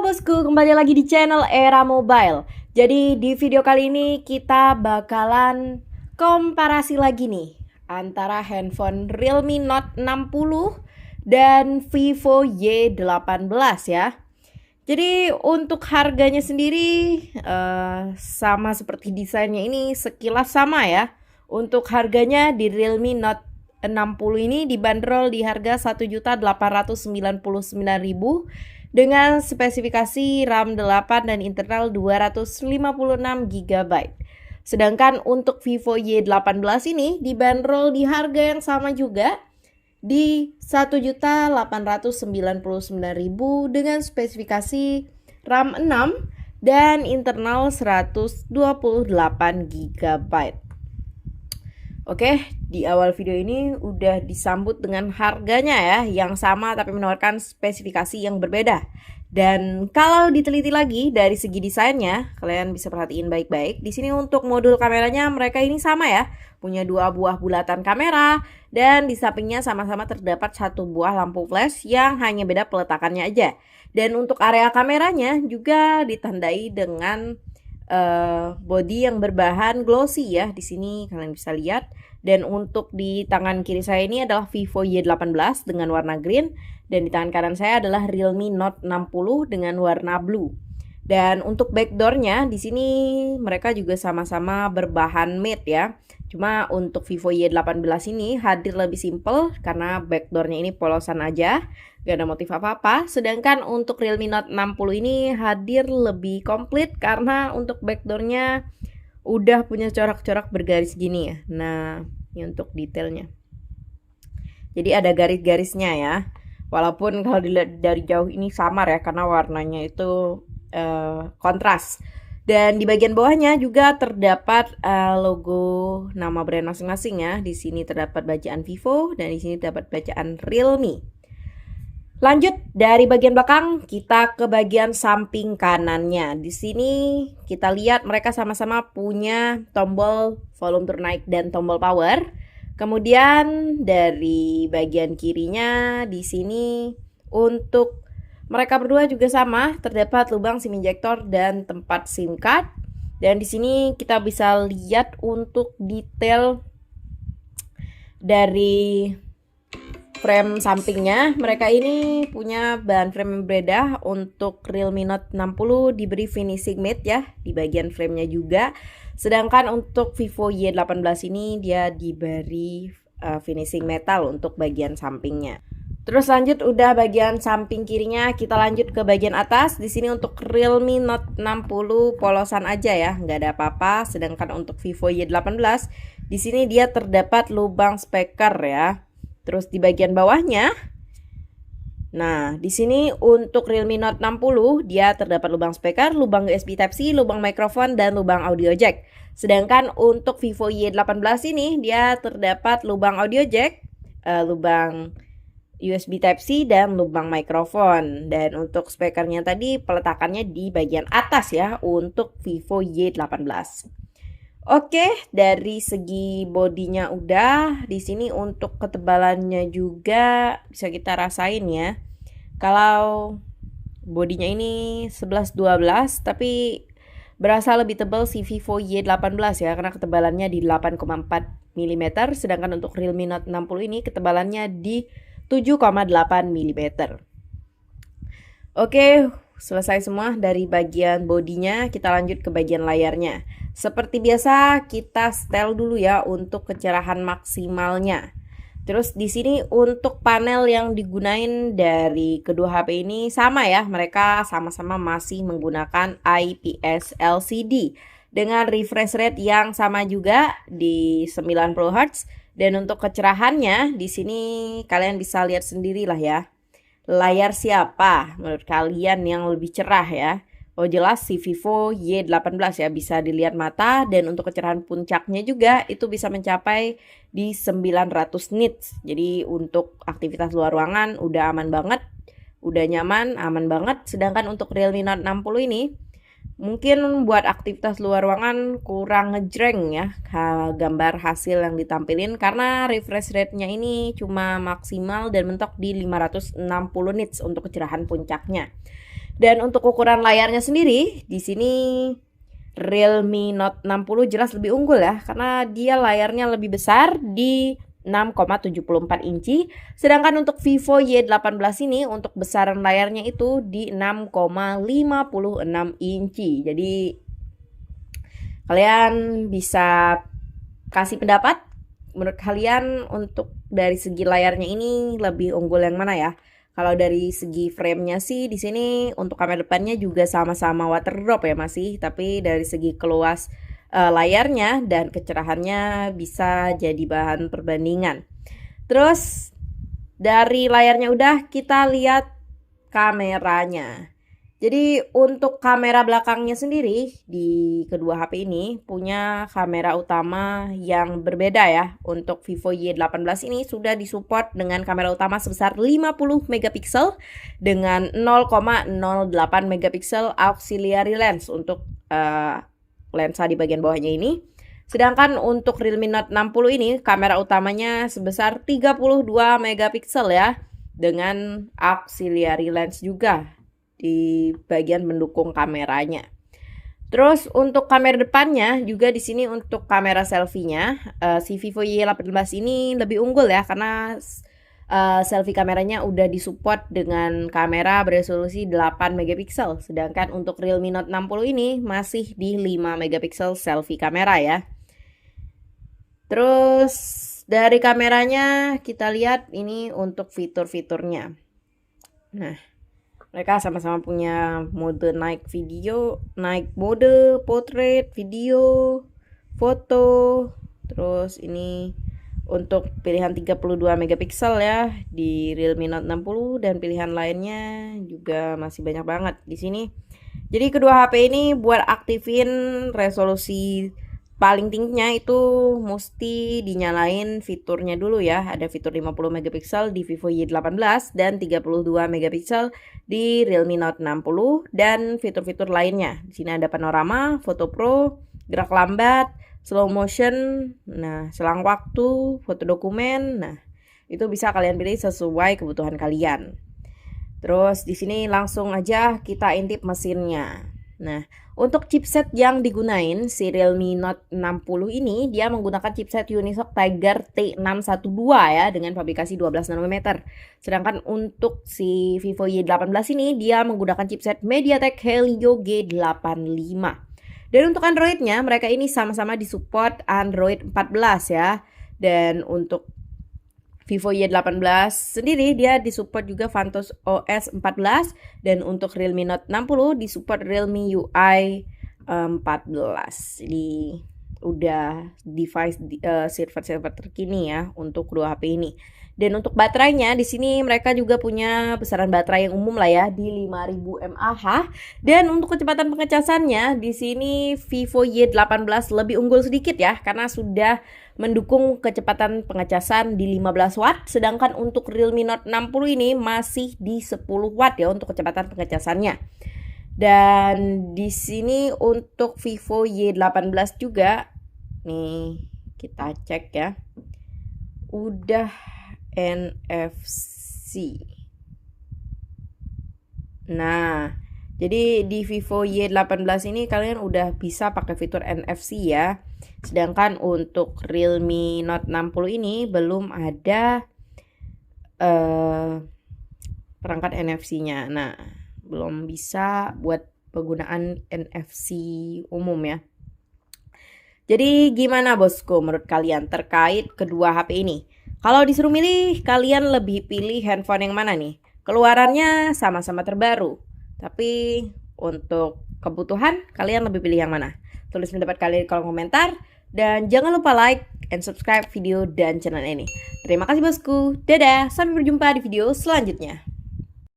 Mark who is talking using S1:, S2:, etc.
S1: bosku, kembali lagi di channel Era Mobile. Jadi di video kali ini kita bakalan komparasi lagi nih antara handphone Realme Note 60 dan Vivo Y18 ya. Jadi untuk harganya sendiri sama seperti desainnya ini sekilas sama ya. Untuk harganya di Realme Note 60 ini dibanderol di harga 1.899.000 dengan spesifikasi RAM 8 dan internal 256 GB. Sedangkan untuk Vivo Y18 ini dibanderol di harga yang sama juga di 1.899.000 dengan spesifikasi RAM 6 dan internal 128 GB. Oke, di awal video ini udah disambut dengan harganya ya, yang sama tapi menawarkan spesifikasi yang berbeda. Dan kalau diteliti lagi dari segi desainnya, kalian bisa perhatiin baik-baik. Di sini untuk modul kameranya mereka ini sama ya, punya dua buah bulatan kamera dan di sampingnya sama-sama terdapat satu buah lampu flash yang hanya beda peletakannya aja. Dan untuk area kameranya juga ditandai dengan body yang berbahan glossy ya. Di sini kalian bisa lihat. Dan untuk di tangan kiri saya ini adalah Vivo Y18 dengan warna green dan di tangan kanan saya adalah Realme Note 60 dengan warna blue. Dan untuk backdoornya di sini mereka juga sama-sama berbahan matte ya. Cuma untuk Vivo Y18 ini hadir lebih simple karena backdoornya ini polosan aja, gak ada motif apa-apa. Sedangkan untuk Realme Note 60 ini hadir lebih komplit karena untuk backdoornya udah punya corak-corak bergaris gini ya. Nah, ini untuk detailnya. Jadi ada garis-garisnya ya. Walaupun kalau dilihat dari jauh ini samar ya karena warnanya itu kontras. Dan di bagian bawahnya juga terdapat logo nama brand masing-masing ya. Di sini terdapat bacaan Vivo dan di sini terdapat bacaan Realme. Lanjut dari bagian belakang kita ke bagian samping kanannya. Di sini kita lihat mereka sama-sama punya tombol volume turun naik dan tombol power. Kemudian dari bagian kirinya di sini untuk mereka berdua juga sama, terdapat lubang SIM injector dan tempat SIM card. Dan di sini kita bisa lihat untuk detail dari frame sampingnya. Mereka ini punya bahan frame yang berbeda. Untuk Realme Note 60 diberi finishing matte ya di bagian framenya juga. Sedangkan untuk Vivo Y18 ini dia diberi finishing metal untuk bagian sampingnya. Terus lanjut udah bagian samping kirinya, kita lanjut ke bagian atas. Di sini untuk Realme Note 60 polosan aja ya, nggak ada apa-apa. Sedangkan untuk Vivo Y18 di sini dia terdapat lubang speaker ya. Terus di bagian bawahnya, nah di sini untuk Realme Note 60 dia terdapat lubang speaker, lubang USB Type-C, lubang mikrofon dan lubang audio jack. Sedangkan untuk Vivo Y18 ini dia terdapat lubang audio jack, lubang USB Type-C dan lubang mikrofon. Dan untuk speakernya tadi peletakannya di bagian atas ya untuk Vivo Y18. Oke, dari segi bodinya udah. Di sini untuk ketebalannya juga bisa kita rasain ya. Kalau bodinya ini 11-12 tapi berasa lebih tebal si Vivo Y18 ya karena ketebalannya di 8,4 mm. Sedangkan untuk Realme Note 60 ini ketebalannya di 7,8 mm. Oke, selesai semua dari bagian bodinya. Kita lanjut ke bagian layarnya. Seperti biasa kita setel dulu ya untuk kecerahan maksimalnya. Terus di sini untuk panel yang digunain dari kedua HP ini sama ya. Mereka sama-sama masih menggunakan IPS LCD dengan refresh rate yang sama juga di 90 Hz. Dan untuk kecerahannya di sini kalian bisa lihat sendiri lah ya. Layar siapa menurut kalian yang lebih cerah ya? Oh jelas si Vivo Y18 ya, bisa dilihat mata. Dan untuk kecerahan puncaknya juga itu bisa mencapai di 900 nits. Jadi untuk aktivitas luar ruangan udah aman banget, udah nyaman, aman banget. Sedangkan untuk Realme Note 60 ini mungkin buat aktivitas luar ruangan kurang ngejreng ya gambar hasil yang ditampilin karena refresh rate-nya ini cuma maksimal dan mentok di 560 nits untuk kecerahan puncaknya. Dan untuk ukuran layarnya sendiri, di sini Realme Note 60 jelas lebih unggul ya, karena dia layarnya lebih besar di 6,74 inci. Sedangkan untuk Vivo Y18 ini untuk besaran layarnya itu di 6,56 inci. Jadi kalian bisa kasih pendapat menurut kalian untuk dari segi layarnya ini lebih unggul yang mana ya? Kalau dari segi frame-nya sih di sini untuk kamera depannya juga sama-sama water drop ya masih, tapi dari segi keluas layarnya dan kecerahannya bisa jadi bahan perbandingan. Terus dari layarnya udah, kita lihat kameranya. Jadi untuk kamera belakangnya sendiri di kedua HP ini punya kamera utama yang berbeda ya. Untuk Vivo Y18 ini sudah disupport dengan kamera utama sebesar 50 megapiksel dengan 0,08 megapiksel auxiliary lens untuk lensa di bagian bawahnya ini. Sedangkan untuk Realme Note 60 ini kamera utamanya sebesar 32 megapiksel ya, dengan auxiliary lens juga di bagian pendukung kameranya. Terus untuk kamera depannya juga di sini untuk kamera selfie-nya si Vivo Y18 ini lebih unggul ya, karena selfie kameranya udah disupport dengan kamera beresolusi 8 megapiksel. Sedangkan untuk Realme Note 60 ini masih di 5 megapiksel selfie kamera ya. Terus dari kameranya kita lihat ini untuk fitur-fiturnya. Nah, mereka sama-sama punya mode naik mode portrait, video, foto. Terus ini untuk pilihan 32 megapiksel ya di Realme Note 60 dan pilihan lainnya juga masih banyak banget di sini. Jadi kedua HP ini buat aktifin resolusi paling tingginya itu mesti dinyalain fiturnya dulu ya. Ada fitur 50 megapiksel di Vivo Y18 dan 32 megapiksel di Realme Note 60 dan fitur-fitur lainnya. Di sini ada panorama, foto pro, gerak lambat, slow motion, nah selang waktu, foto dokumen. Nah, itu bisa kalian pilih sesuai kebutuhan kalian. Terus di sini langsung aja kita intip mesinnya. Nah, untuk chipset yang digunain si Realme Note 60 ini dia menggunakan chipset Unisoc Tiger T612 ya dengan pabrikasi 12 nanometer. Sedangkan untuk si Vivo Y18 ini dia menggunakan chipset MediaTek Helio G85. Dan untuk Androidnya mereka ini sama-sama disupport Android 14 ya. Dan untuk Vivo Y18 sendiri dia disupport juga Vantos OS 14 dan untuk Realme Note 60 disupport Realme UI 14. Jadi udah device server terkini ya untuk kedua HP ini. Dan untuk baterainya di sini mereka juga punya besaran baterai yang umum lah ya di 5000 mAh. Dan untuk kecepatan pengecasannya di sini Vivo Y18 lebih unggul sedikit ya karena sudah mendukung kecepatan pengecasan di 15 watt, sedangkan untuk Realme Note 60 ini masih di 10 watt ya untuk kecepatan pengecasannya. Dan di sini untuk Vivo Y18 juga nih kita cek ya. Udah NFC. Nah, jadi di Vivo Y18 ini kalian udah bisa pakai fitur NFC ya. Sedangkan untuk Realme Note 60 ini belum ada perangkat NFC-nya. Nah, belum bisa buat penggunaan NFC umum ya. Jadi gimana bosku menurut kalian terkait kedua HP ini? Kalau disuruh milih, kalian lebih pilih handphone yang mana nih? Keluarannya sama-sama terbaru, tapi untuk kebutuhan kalian lebih pilih yang mana? Tulis pendapat kalian di kolom komentar dan jangan lupa like and subscribe video dan channel ini. Terima kasih bosku. Dadah, sampai berjumpa di video selanjutnya.